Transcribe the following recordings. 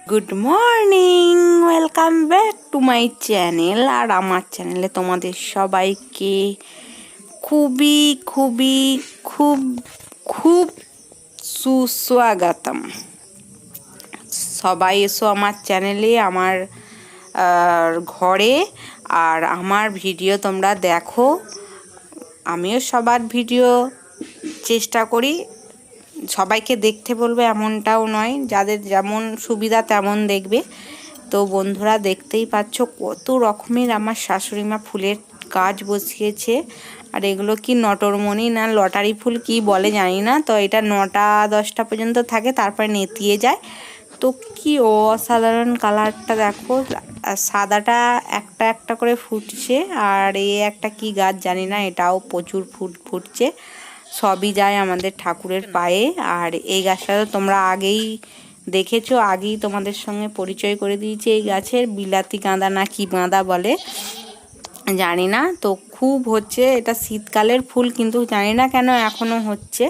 Good morning, welcome back to my channel. আর আমার চ্যানেলে তোমাদের সবাইকে খুবই খুবই খুব খুব সুস্বাগতম। সবাই এসো আমার চ্যানেলে, আমার ঘরে, আর আমার ভিডিও তোমরা দেখো। আমিও সবার ভিডিও চেষ্টা করি সবাইকে দেখতে বলবো এমনটাও নয়, যাদের যেমন সুবিধা তেমন দেখবে। তো বন্ধুরা, দেখতেই পাচ্ছ কত রকমের আমার শাশুড়ি মা ফুলের গাছ বসিয়েছে। আর এগুলো কি নটরমণি না লটারি ফুল কি বলে জানি না। তো এটা 9টা-10টা পর্যন্ত থাকে, তারপরে নেতিয়ে যায়। তো কি অসাধারণ কালারটা দেখো। আর সাদাটা একটা একটা করে ফুটছে, আর একটা কি গাছ জানি না, এটাও প্রচুর ফুটছে। সবই যায় আমাদের ঠাকুরের পায়ে। আর এই গাছটা তো তোমরা আগেই দেখেছো, আগেই তোমাদের সঙ্গে পরিচয় করে দিয়েছি। এই গাছের বিলাতি গাঁদা না কি গাঁদা বলে জানি না। তো খুব হচ্ছে, এটা শীতকালের ফুল, কিন্তু জানি না কেন এখনও হচ্ছে।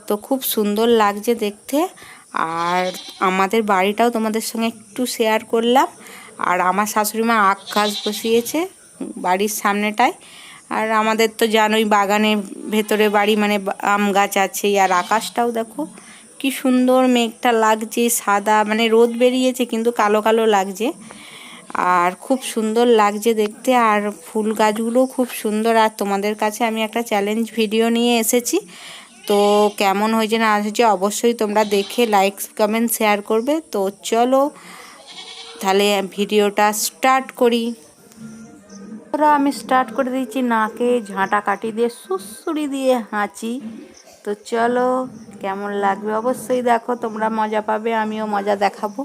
তো খুব সুন্দর লাগছে দেখতে। আর আমাদের বাড়িটাও তোমাদের সঙ্গে একটু শেয়ার করলাম। আর আমার শাশুড়ি মা আখ গাছ বসিয়েছে বাড়ির সামনেটায়। আর আমাদের তো জানোই বাগানের ভেতরে বাড়ি, মানে আম গাছ আছে। আর আকাশটাও দেখো কি সুন্দর মেঘটা লাগছে, সাদা, মানে রোদ বেরিয়েছে কিন্তু কালো কালো লাগছে। আর খুব সুন্দর লাগছে দেখতে। আর ফুল গাছগুলোও খুব সুন্দর। আর তোমাদের কাছে আমি একটা চ্যালেঞ্জ ভিডিও নিয়ে এসেছি। তো কেমন হয়েছে না হয়েছে অবশ্যই তোমরা দেখে লাইক কমেন্ট শেয়ার করবে। তো চলো তাহলে ভিডিওটা স্টার্ট করি। আমি স্টার্ট করে দিচ্ছি। নাকে ঝাঁটা কাটি দিয়ে সুড়সুড়ি দিয়ে হাঁচি। তো চলো, কেমন লাগবে অবশ্যই দেখো, তোমরা মজা পাবে, আমিও মজা দেখাবো।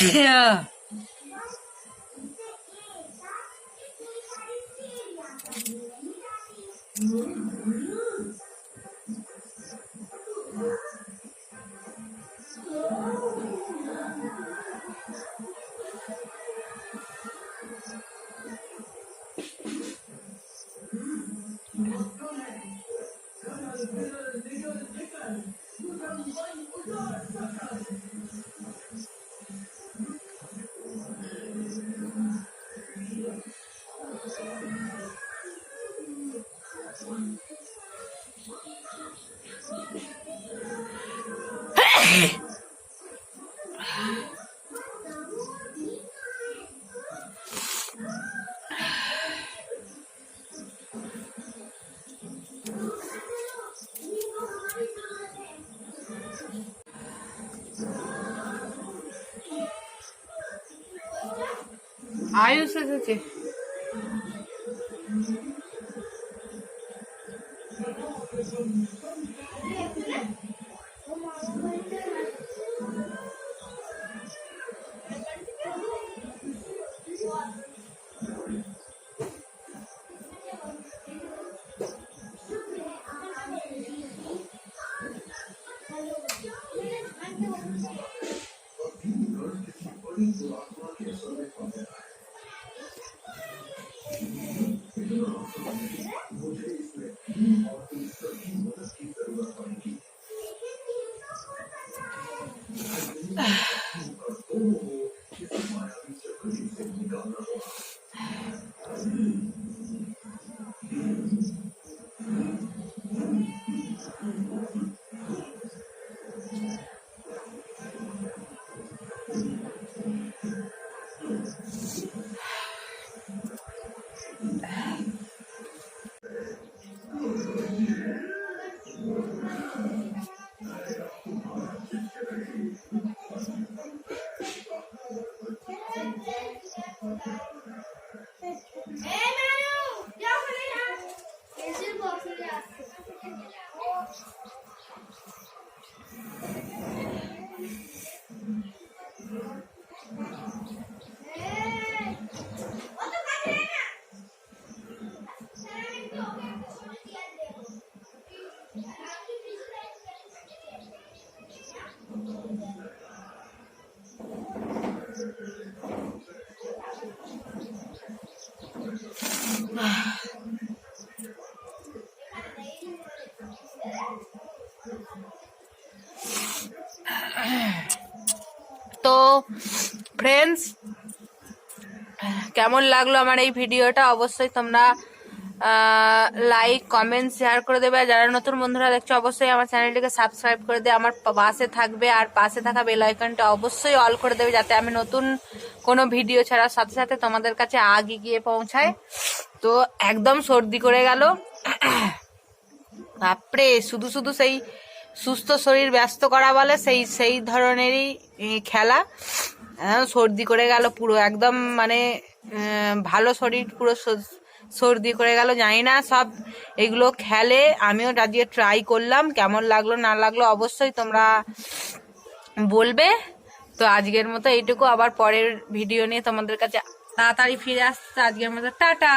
Yeah. আয়ুষ এসেছে। তো ফ্রেন্ডস, কেমন লাগলো আমার এই ভিডিওটা অবশ্যই তোমরা লাইক কমেন্ট শেয়ার করে দেবে। যারা নতুন বন্ধুরা দেখছো অবশ্যই আমার চ্যানেলটিকে সাবস্ক্রাইব করে দিয়ে আমার পাশে থাকবে, আর পাশে থাকা বেল আইকনটা অবশ্যই অল করে দেবে, যাতে আমি নতুন কোনো ভিডিও ছাড়ার সাথে সাথে তোমাদের কাছে আগে গিয়ে পৌঁছায়। তো একদম সর্দি করে গেল বাপরে, শুধু শুধু সেই সুস্থ শরীর ব্যস্ত করা বলে সেই ধরনেরই খেলা। সর্দি করে গেল পুরো, একদম মানে ভালো শরীর পুরো সর্দি করে গেল। জানি না সব এগুলো খেলে, আমিও আজকে ট্রাই করলাম, কেমন লাগলো না লাগলো অবশ্যই তোমরা বলবে। তো আজকের মতো এইটুকু, আবার পরের ভিডিও নিয়ে তোমাদের কাছে তাড়াতাড়ি ফিরে আসছে। আজকের মতো টাটা।